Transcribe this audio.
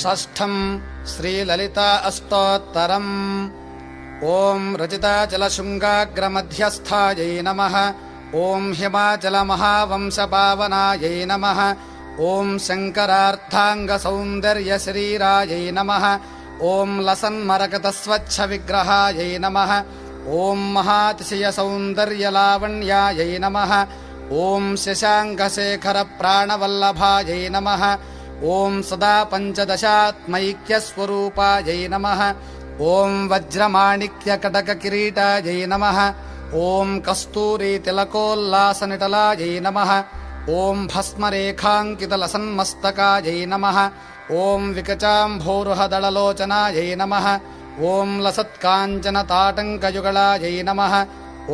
षष्ठम् श्रीललिता अष्टोत्तरम्। ॐ रचिताचलशृङ्गाग्रमध्यस्थायै नमः। ॐ हिमाचलमहावंशपावनायै नमः। ॐ शङ्करार्थाङ्गसौन्दर्यशरीरायै नमः। ॐ लसन्मरकतस्वच्छविग्रहायै नमः। ॐ महातिशयसौन्दर्यलावण्यायै नमः। ॐ शशाङ्कशेखरप्राणवल्लभायै नमः। ॐ सदा पञ्चदशात्मैक्यस्वरूपायै नमः। ॐ वज्रमाणिक्यकटककिरीटायै नमः। ॐ कस्तूरीतिलकोल्लासनिटलायै नमः। ॐ भस्मरेखाङ्कितलसन्मस्तकायै नमः। ॐ विकचाम्भोरुहदळलोचनायै नमः। ॐ लसत्काञ्चनताटङ्कयुगलायै नमः। ॐ